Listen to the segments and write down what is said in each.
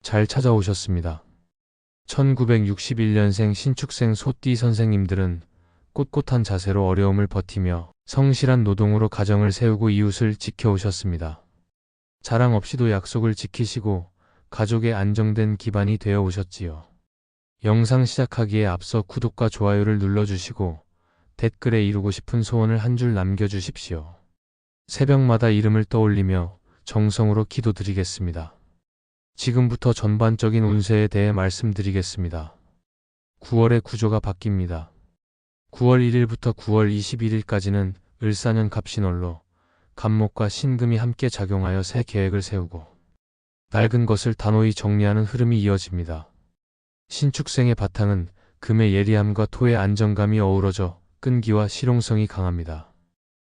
잘 찾아오셨습니다. 1961년생 신축생 소띠 선생님들은 꼿꼿한 자세로 어려움을 버티며 성실한 노동으로 가정을 세우고 이웃을 지켜오셨습니다. 자랑 없이도 약속을 지키시고 가족의 안정된 기반이 되어 오셨지요. 영상 시작하기에 앞서 구독과 좋아요를 눌러주시고 댓글에 이루고 싶은 소원을 한 줄 남겨주십시오. 새벽마다 이름을 떠올리며 정성으로 기도드리겠습니다. 지금부터 전반적인 운세에 대해 말씀드리겠습니다. 9월의 구조가 바뀝니다. 9월 1일부터 9월 21일까지는 을사년 갑신월로 간목과 신금이 함께 작용하여 새 계획을 세우고 낡은 것을 단호히 정리하는 흐름이 이어집니다. 신축생의 바탕은 금의 예리함과 토의 안정감이 어우러져 끈기와 실용성이 강합니다.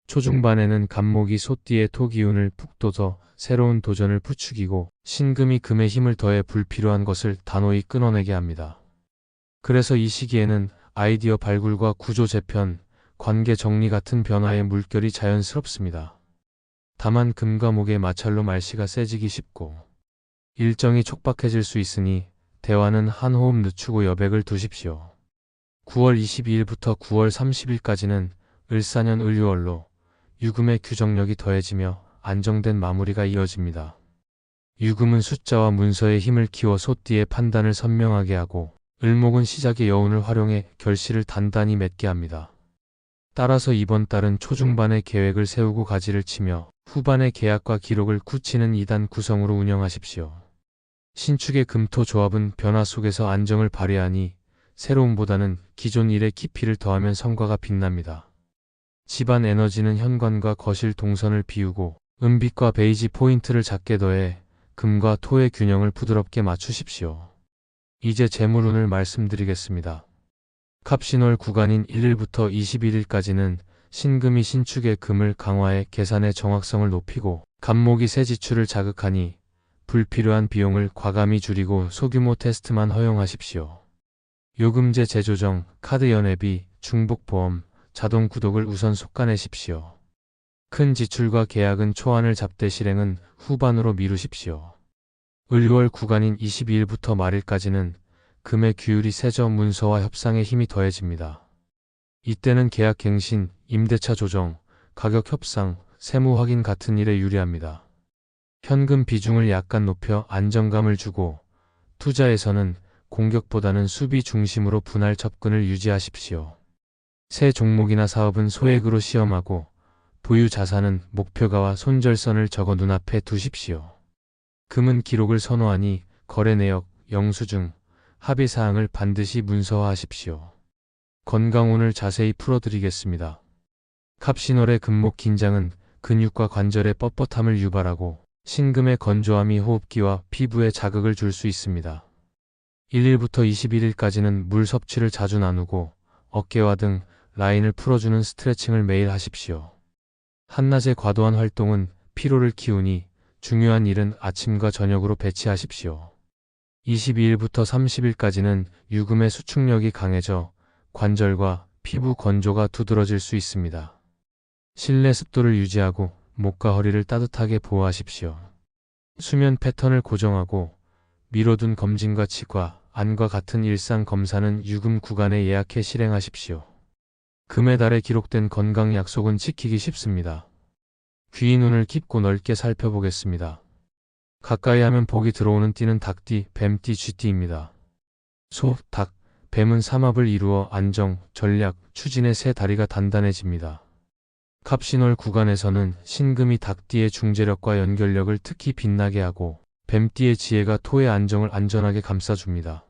초중반에는 간목이 소띠의 토 기운을 푹 돋워 새로운 도전을 부추기고 신금이 금의 힘을 더해 불필요한 것을 단호히 끊어내게 합니다. 그래서 이 시기에는 아이디어 발굴과 구조 재편, 관계 정리 같은 변화의 물결이 자연스럽습니다. 다만 금과 목의 마찰로 말씨가 세지기 쉽고 일정이 촉박해질 수 있으니 대화는 한 호흡 늦추고 여백을 두십시오. 9월 22일부터 9월 30일까지는 을사년 을유월로 유금의 규정력이 더해지며 안정된 마무리가 이어집니다. 유금은 숫자와 문서의 힘을 키워 소띠의 판단을 선명하게 하고 을목은 시작의 여운을 활용해 결실을 단단히 맺게 합니다. 따라서 이번 달은 초중반의 계획을 세우고 가지를 치며 후반의 계약과 기록을 굳히는 2단 구성으로 운영하십시오. 신축의 금토 조합은 변화 속에서 안정을 발휘하니 새로움보다는 기존 일에 깊이를 더하면 성과가 빛납니다. 집안 에너지는 현관과 거실 동선을 비우고 은빛과 베이지 포인트를 작게 더해 금과 토의 균형을 부드럽게 맞추십시오. 이제 재물운을 말씀드리겠습니다. 갑신월 구간인 1일부터 21일까지는 신금이 신축의 금을 강화해 계산의 정확성을 높이고 간목이 새 지출을 자극하니 불필요한 비용을 과감히 줄이고 소규모 테스트만 허용하십시오. 요금제 재조정, 카드 연회비, 중복보험, 자동 구독을 우선 속아내십시오. 큰 지출과 계약은 초안을 잡되 실행은 후반으로 미루십시오. 을유월 구간인 22일부터 말일까지는 금의 규율이 세져 문서와 협상에 힘이 더해집니다. 이때는 계약 갱신, 임대차 조정, 가격 협상, 세무 확인 같은 일에 유리합니다. 현금 비중을 약간 높여 안정감을 주고 투자에서는 공격보다는 수비 중심으로 분할 접근을 유지하십시오. 새 종목이나 사업은 소액으로 시험하고 보유 자산은 목표가와 손절선을 적어 눈앞에 두십시오. 금은 기록을 선호하니 거래 내역, 영수증, 합의사항을 반드시 문서화하십시오. 건강운을 자세히 풀어드리겠습니다. 갑신월의 금목 긴장은 근육과 관절의 뻣뻣함을 유발하고 신금의 건조함이 호흡기와 피부에 자극을 줄 수 있습니다. 1일부터 21일까지는 물 섭취를 자주 나누고 어깨와 등 라인을 풀어주는 스트레칭을 매일 하십시오. 한낮의 과도한 활동은 피로를 키우니 중요한 일은 아침과 저녁으로 배치하십시오. 22일부터 30일까지는 유금의 수축력이 강해져 관절과 피부 건조가 두드러질 수 있습니다. 실내 습도를 유지하고 목과 허리를 따뜻하게 보호하십시오. 수면 패턴을 고정하고 미뤄둔 검진과 치과, 안과 같은 일상 검사는 유금 구간에 예약해 실행하십시오. 금의 달에 기록된 건강 약속은 지키기 쉽습니다. 귀 눈을 깊고 넓게 살펴보겠습니다. 가까이 하면 복이 들어오는 띠는 닭띠, 뱀띠, 쥐띠입니다. 소, 닭, 뱀은 삼합을 이루어 안정, 전략, 추진의 세 다리가 단단해집니다. 갑신월 구간에서는 신금이 닭띠의 중재력과 연결력을 특히 빛나게 하고 뱀띠의 지혜가 토의 안정을 안전하게 감싸줍니다.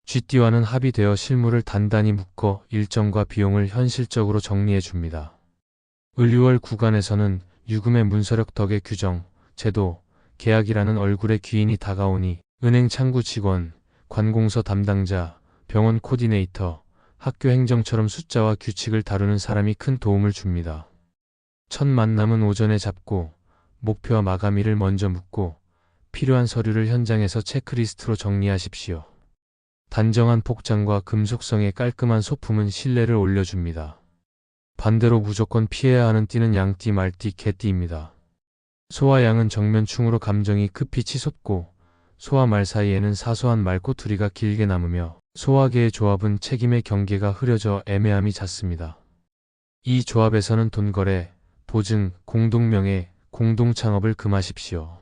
쥐띠와는 합의되어 실물을 단단히 묶어 일정과 비용을 현실적으로 정리해줍니다. 을유월 구간에서는 유금의 문서력 덕의 규정, 제도, 계약이라는 얼굴의 귀인이 다가오니 은행 창구 직원, 관공서 담당자, 병원 코디네이터, 학교 행정처럼 숫자와 규칙을 다루는 사람이 큰 도움을 줍니다. 첫 만남은 오전에 잡고 목표와 마감일을 먼저 묻고 필요한 서류를 현장에서 체크리스트로 정리하십시오. 단정한 복장과 금속성의 깔끔한 소품은 신뢰를 올려줍니다. 반대로 무조건 피해야 하는 띠는 양띠, 말띠, 개띠입니다. 소와 양은 정면충으로 감정이 급히 치솟고 소와 말 사이에는 사소한 말꼬투리가 길게 남으며 소와 개의 조합은 책임의 경계가 흐려져 애매함이 잦습니다. 이 조합에서는 돈거래, 보증, 공동명예, 공동창업을 금하십시오.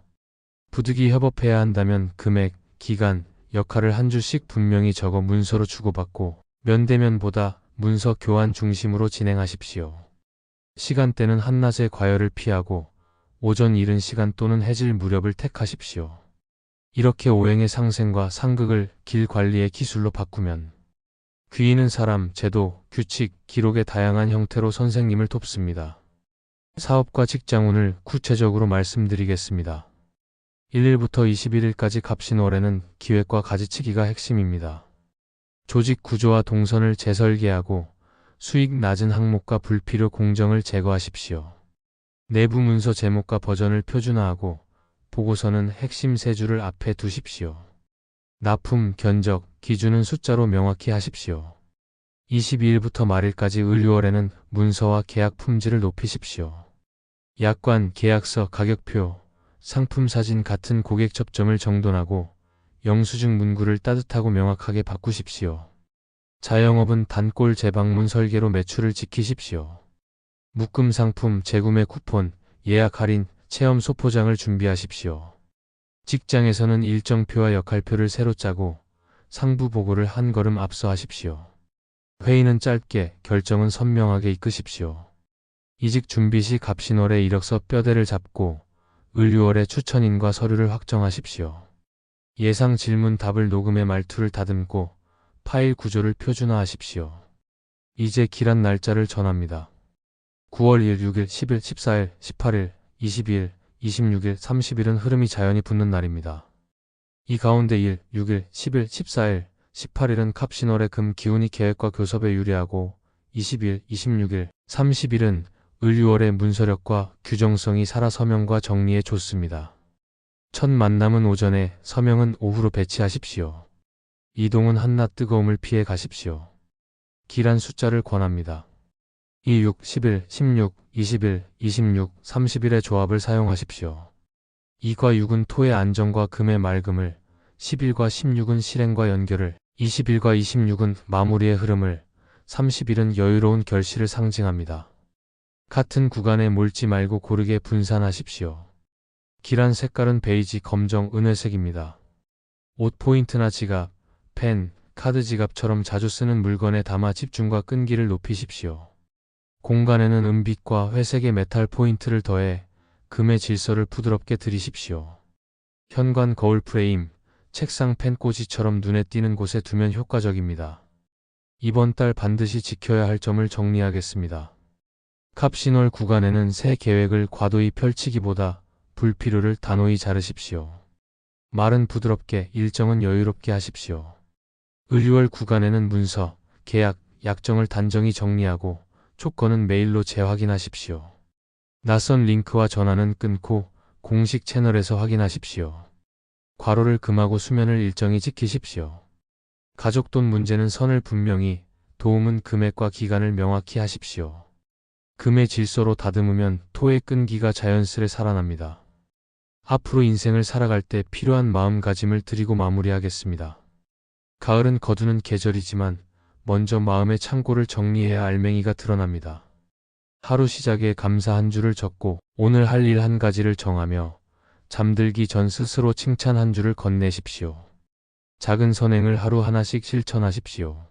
부득이 협업해야 한다면 금액, 기간, 역할을 한 줄씩 분명히 적어 문서로 주고받고 면대면보다 문서 교환 중심으로 진행하십시오. 시간대는 한낮의 과열을 피하고 오전 이른 시간 또는 해질 무렵을 택하십시오. 이렇게 오행의 상생과 상극을 길 관리의 기술로 바꾸면 귀인은 사람, 제도, 규칙, 기록의 다양한 형태로 선생님을 돕습니다. 사업과 직장운을 구체적으로 말씀드리겠습니다. 1일부터 21일까지 갑신월에는 기획과 가지치기가 핵심입니다. 조직 구조와 동선을 재설계하고 수익 낮은 항목과 불필요 공정을 제거하십시오. 내부 문서 제목과 버전을 표준화하고 보고서는 핵심 세 줄을 앞에 두십시오. 납품, 견적, 기준은 숫자로 명확히 하십시오. 22일부터 말일까지 을유월에는 문서와 계약 품질을 높이십시오. 약관, 계약서, 가격표, 상품 사진 같은 고객 접점을 정돈하고 영수증 문구를 따뜻하고 명확하게 바꾸십시오. 자영업은 단골 재방문 설계로 매출을 지키십시오. 묶음 상품, 재구매 쿠폰, 예약 할인, 체험 소포장을 준비하십시오. 직장에서는 일정표와 역할표를 새로 짜고 상부 보고를 한 걸음 앞서 하십시오. 회의는 짧게, 결정은 선명하게 이끄십시오. 이직 준비 시 갑신월에 이력서 뼈대를 잡고 을유월에 추천인과 서류를 확정하십시오. 예상 질문 답을 녹음해 말투를 다듬고 파일 구조를 표준화하십시오. 이제 기란 날짜를 전합니다. 9월 1일, 6일, 10일, 14일, 18일, 22일, 26일, 30일은 흐름이 자연히 붙는 날입니다. 이 가운데 1, 6일, 10일, 14일, 18일은 갑신월의 금 기운이 계획과 교섭에 유리하고 20일, 26일, 30일은 을유월의 문서력과 규정성이 살아 서명과 정리에 좋습니다. 첫 만남은 오전에, 서명은 오후로 배치하십시오. 이동은 한낮 뜨거움을 피해 가십시오. 기란 숫자를 권합니다. 2, 6, 11, 16, 20일, 26, 30일의 조합을 사용하십시오. 2과 6은 토의 안정과 금의 맑음을, 10일과 16은 실행과 연결을, 20일과 26은 마무리의 흐름을, 30일은 여유로운 결실을 상징합니다. 같은 구간에 몰지 말고 고르게 분산하십시오. 기란 색깔은 베이지, 검정, 은회색입니다. 옷 포인트나 지갑, 펜, 카드 지갑처럼 자주 쓰는 물건에 담아 집중과 끈기를 높이십시오. 공간에는 은빛과 회색의 메탈 포인트를 더해 금의 질서를 부드럽게 들이십시오. 현관, 거울 프레임, 책상, 펜 꽂이처럼 눈에 띄는 곳에 두면 효과적입니다. 이번 달 반드시 지켜야 할 점을 정리하겠습니다. 갑신월 구간에는 새 계획을 과도히 펼치기보다 불필요를 단호히 자르십시오. 말은 부드럽게, 일정은 여유롭게 하십시오. 을유월 구간에는 문서, 계약, 약정을 단정히 정리하고 조건은 메일로 재확인하십시오. 낯선 링크와 전화는 끊고 공식 채널에서 확인하십시오. 과로를 금하고 수면을 일정히 지키십시오. 가족 돈 문제는 선을 분명히, 도움은 금액과 기간을 명확히 하십시오. 금의 질서로 다듬으면 토의 끈기가 자연스레 살아납니다. 앞으로 인생을 살아갈 때 필요한 마음가짐을 드리고 마무리하겠습니다. 가을은 거두는 계절이지만 먼저 마음의 창고를 정리해야 알맹이가 드러납니다. 하루 시작에 감사 한 줄을 적고 오늘 할 일 한 가지를 정하며 잠들기 전 스스로 칭찬 한 줄을 건네십시오. 작은 선행을 하루 하나씩 실천하십시오.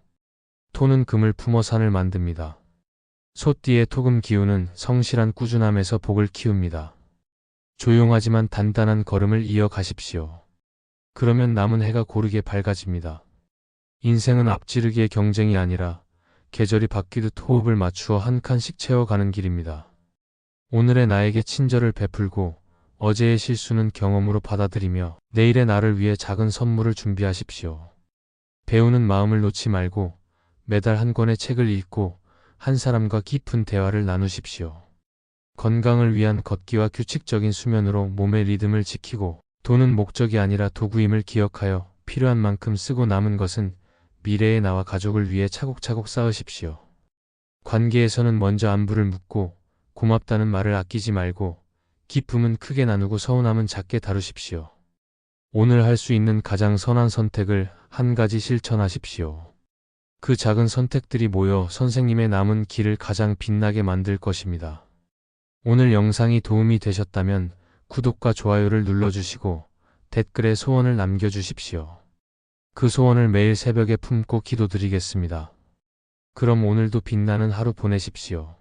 토는 금을 품어 산을 만듭니다. 소띠의 토금 기운은 성실한 꾸준함에서 복을 키웁니다. 조용하지만 단단한 걸음을 이어가십시오. 그러면 남은 해가 고르게 밝아집니다. 인생은 앞지르기의 경쟁이 아니라 계절이 바뀌듯 호흡을 맞추어 한 칸씩 채워가는 길입니다. 오늘의 나에게 친절을 베풀고 어제의 실수는 경험으로 받아들이며 내일의 나를 위해 작은 선물을 준비하십시오. 배우는 마음을 놓지 말고 매달 한 권의 책을 읽고 한 사람과 깊은 대화를 나누십시오. 건강을 위한 걷기와 규칙적인 수면으로 몸의 리듬을 지키고 돈은 목적이 아니라 도구임을 기억하여 필요한 만큼 쓰고 남은 것은 미래의 나와 가족을 위해 차곡차곡 쌓으십시오. 관계에서는 먼저 안부를 묻고 고맙다는 말을 아끼지 말고 기쁨은 크게 나누고 서운함은 작게 다루십시오. 오늘 할 수 있는 가장 선한 선택을 한 가지 실천하십시오. 그 작은 선택들이 모여 선생님의 남은 길을 가장 빛나게 만들 것입니다. 오늘 영상이 도움이 되셨다면 구독과 좋아요를 눌러주시고 댓글에 소원을 남겨주십시오. 그 소원을 매일 새벽에 품고 기도드리겠습니다. 그럼 오늘도 빛나는 하루 보내십시오.